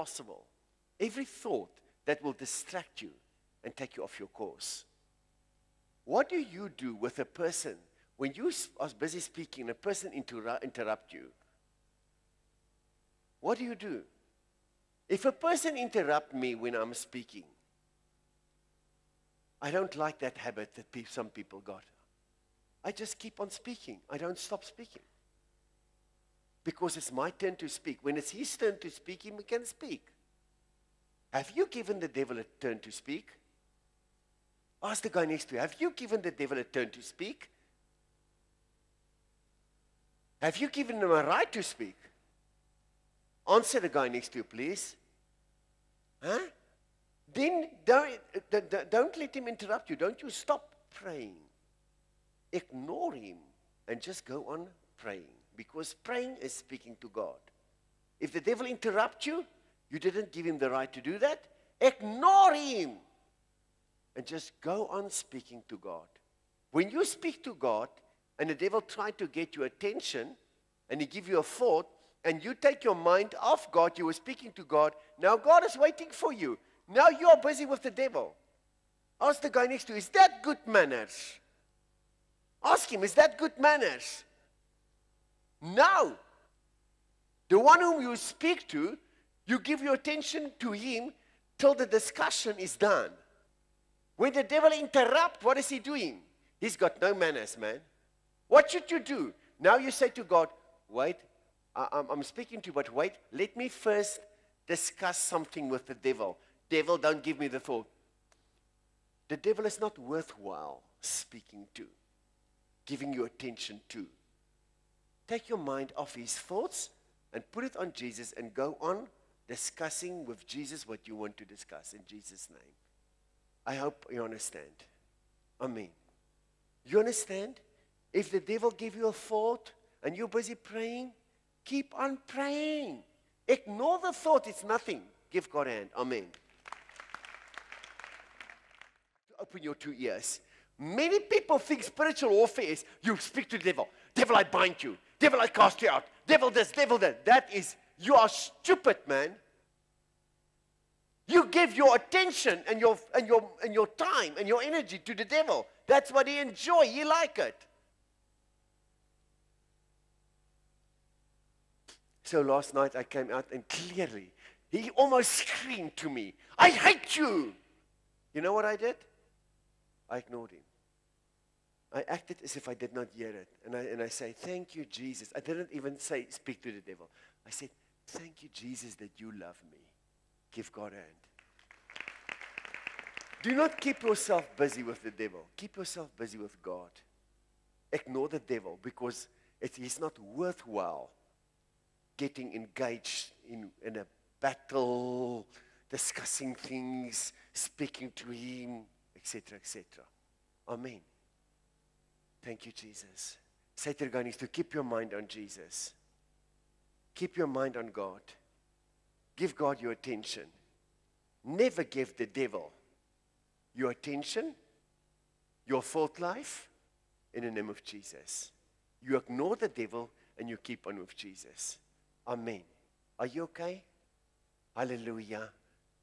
possible, every thought that will distract you and take you off your course. What do you do with a person when you are busy speaking and a person interrupts you? What do you do? If a person interrupts me when I'm speaking, I don't like that habit that some people got. I just keep on speaking. I don't stop speaking. Because it's my turn to speak. When it's his turn to speak, he can speak. Have you given the devil a turn to speak? Ask the guy next to you, have you given the devil a turn to speak? Have you given him a right to speak? Answer the guy next to you, please. Huh? Then don't let him interrupt you. Don't you stop praying. Ignore him and just go on praying. Because praying is speaking to God. If the devil interrupts you, you didn't give him the right to do that. Ignore him. And just go on speaking to God. When you speak to God, and the devil tries to get your attention, and he gives you a thought, and you take your mind off God, you were speaking to God, now God is waiting for you. Now you are busy with the devil. Ask the guy next to you, is that good manners? Ask him, is that good manners? No. The one whom you speak to, you give your attention to him till the discussion is done. When the devil interrupts, what is he doing? He's got no manners, man. What should you do? Now you say to God, wait, I'm speaking to you, but wait, let me first discuss something with the devil. Devil, don't give me the thought. The devil is not worthwhile speaking to, giving you attention to. Take your mind off his thoughts and put it on Jesus and go on discussing with Jesus what you want to discuss in Jesus' name. I hope you understand. Amen. You understand? If the devil gives you a thought and you're busy praying, keep on praying. Ignore the thought. It's nothing. Give God a hand. Amen. Open your 2 ears. Many people think spiritual warfare is you speak to the devil. Devil, I bind you. Devil, I cast you out. Devil this, devil that. That is, you are stupid, man. You give your attention and your time and your energy to the devil. That's what he enjoys. He like it. So last night I came out and clearly, he almost screamed to me, I hate you. You know what I did? I ignored him. I acted as if I did not hear it. And I say, thank you, Jesus. I didn't even say, speak to the devil. I said, thank you, Jesus, that you love me. Give God a hand. Do not keep yourself busy with the devil. Keep yourself busy with God. Ignore the devil because he's not worthwhile getting engaged in a battle, discussing things, speaking to him, etc., etc. Amen. Thank you, Jesus. Say to the guy needs to keep your mind on Jesus. Keep your mind on God. Give God your attention. Never give the devil your attention, your thought life, in the name of Jesus. You ignore the devil and you keep on with Jesus. Amen. Are you okay? Hallelujah.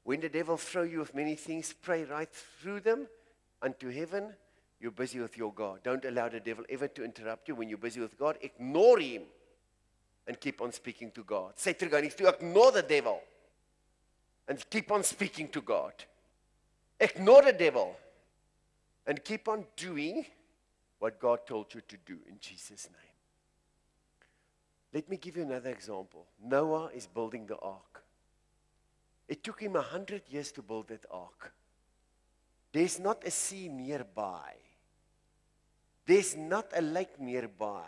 When the devil throws you with many things, pray right through them unto heaven. You're busy with your God. Don't allow the devil ever to interrupt you when you're busy with God. Ignore him and keep on speaking to God. Say to the guy next to you, ignore the devil and keep on speaking to God. Ignore the devil and keep on doing what God told you to do in Jesus' name. Let me give you another example. Noah is building the ark. It took him 100 years to build that ark. There's not a sea nearby. There's not a lake nearby.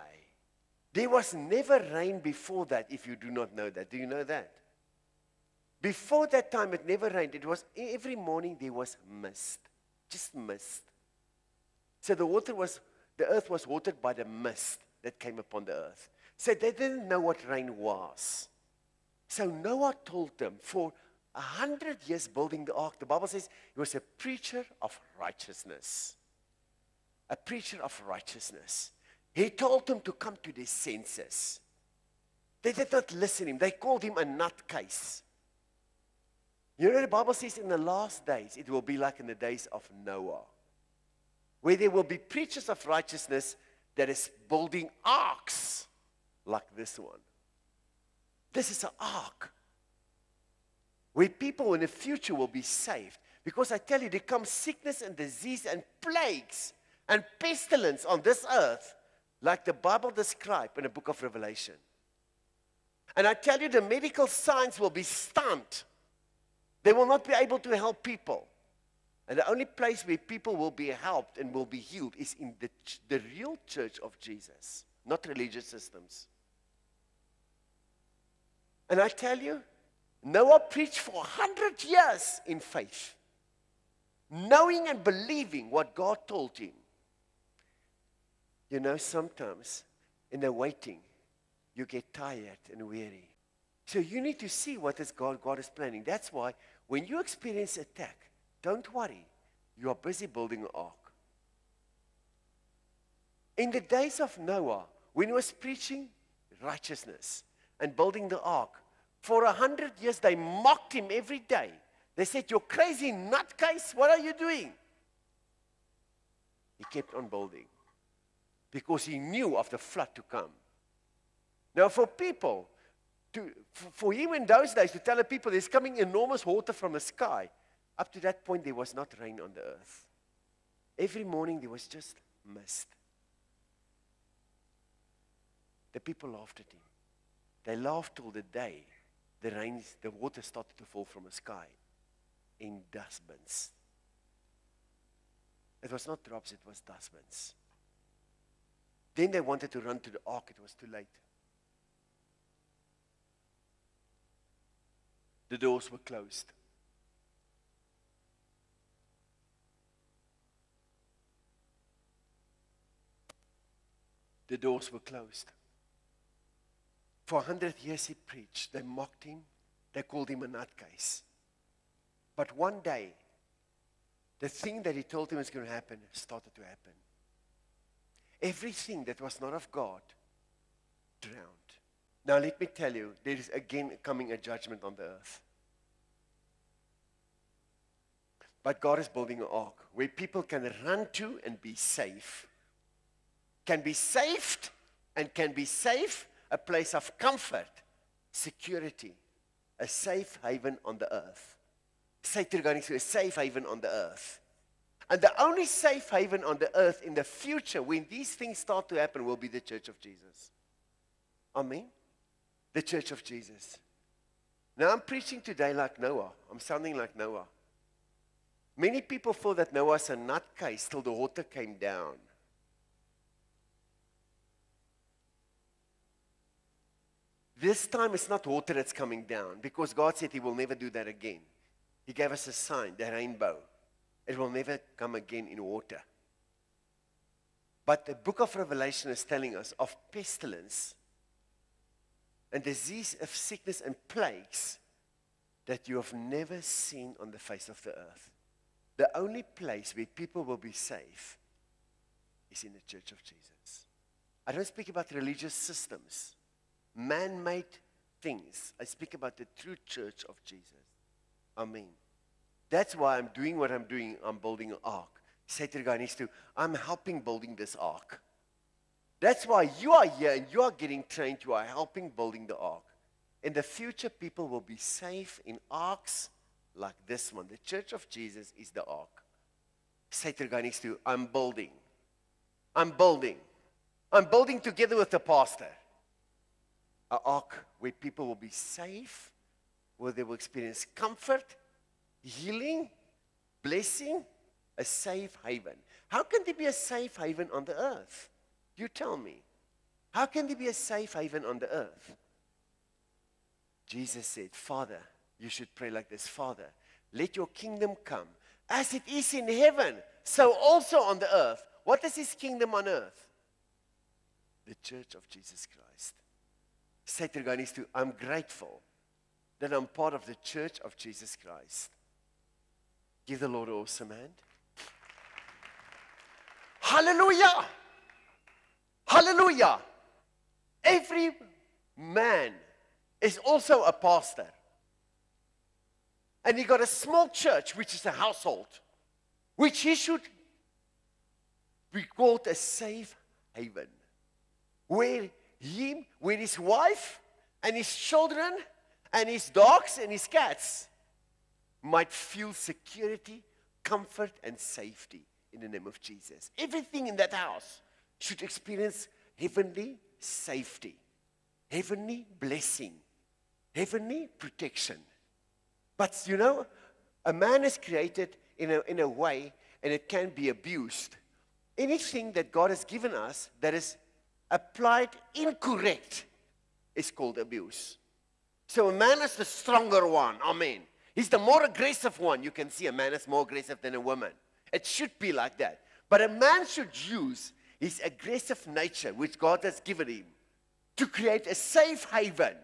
There was never rain before that, if you do not know that. Do you know that? Before that time, it never rained. It was every morning there was mist. Just mist. So the earth was watered by the mist that came upon the earth. So they didn't know what rain was. So Noah told them, for 100 years building the ark, the Bible says he was a preacher of righteousness. A preacher of righteousness. He told them to come to their senses. They did not listen to him. They called him a nutcase. You know, the Bible says in the last days, it will be like in the days of Noah, where there will be preachers of righteousness that is building arks like this one. This is an ark where people in the future will be saved. Because I tell you, there comes sickness and disease and plagues and pestilence on this earth, like the Bible described in the book of Revelation. And I tell you, the medical science will be stunned. They will not be able to help people. And the only place where people will be helped and will be healed is in the real church of Jesus, not religious systems. And I tell you, Noah preached for 100 years in faith, knowing and believing what God told him. You know, sometimes in the waiting, you get tired and weary. So you need to see what is God is planning. That's why when you experience attack, don't worry. You are busy building an ark. In the days of Noah, when he was preaching righteousness and building the ark, for 100 years they mocked him every day. They said, "You're crazy nutcase, what are you doing?" He kept on building because he knew of the flood to come. Now for people, for him in those days to tell the people there's coming enormous water from the sky, up to that point there was not rain on the earth. Every morning there was just mist. The people laughed at him. They laughed till the day the water started to fall from the sky in dustbins. It was not drops, it was dustbins. Then they wanted to run to the ark, it was too late. The doors were closed. The doors were closed. For 100 years he preached. They mocked him. They called him a nutcase. But one day, the thing that he told him was going to happen started to happen. Everything that was not of God drowned. Now let me tell you, there is again coming a judgment on the earth. But God is building an ark where people can run to and be safe. Can be saved and can be safe. A place of comfort, security, a safe haven on the earth. Say to a safe haven on the earth. And the only safe haven on the earth in the future, when these things start to happen, will be the church of Jesus. Amen? The church of Jesus. Now I'm preaching today like Noah. I'm sounding like Noah. Many people thought that Noah was a nutcase till the water came down. This time it's not water that's coming down because God said he will never do that again. He gave us a sign, the rainbow. It will never come again in water. But the book of Revelation is telling us of pestilence and disease, of sickness and plagues that you have never seen on the face of the earth. The only place where people will be safe is in the church of Jesus. I don't speak about religious systems, man-made things. I speak about the true church of Jesus. Amen. That's why I'm doing what I'm doing. I'm building an ark. Say to the guy next to you, I'm helping building this ark. That's why you are here and you are getting trained. You are helping building the ark. In the future, people will be safe in arks like this one. The church of Jesus is the ark. Say to the guy next to you, I'm building. I'm building. I'm building together with the pastor. An ark where people will be safe, where they will experience comfort, healing, blessing, a safe haven. How can there be a safe haven on the earth? You tell me. How can there be a safe haven on the earth? Jesus said, Father, you should pray like this. Father, let your kingdom come. As it is in heaven, so also on the earth. What is his kingdom on earth? The church of Jesus Christ. Say to the guy next to you, I'm grateful that I'm part of the church of Jesus Christ. Give the Lord an awesome hand. Hallelujah! Hallelujah! Every man is also a pastor. And he got a small church, which is a household, which he should be called a safe haven, where his wife and his children and his dogs and his cats might feel security, comfort, and safety in the name of Jesus. Everything in that house should experience heavenly safety, heavenly blessing, heavenly protection. But you know, a man is created in a way, and it can be abused. Anything that God has given us that is applied incorrect is called abuse. So a man is the stronger one. Amen. He's the more aggressive one. You can see a man is more aggressive than a woman. It should be like that. But a man should use his aggressive nature, which God has given him, to create a safe haven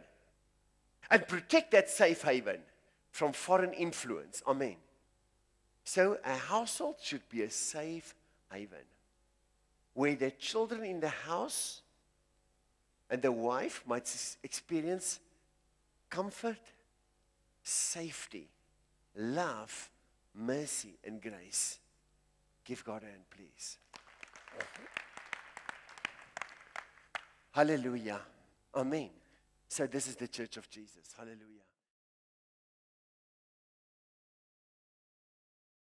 and protect that safe haven from foreign influence. Amen. So a household should be a safe haven, where the children in the house and the wife might experience comfort, safety, love, mercy, and grace. Give God a hand, please. Hallelujah. Amen. So this is the church of Jesus. Hallelujah.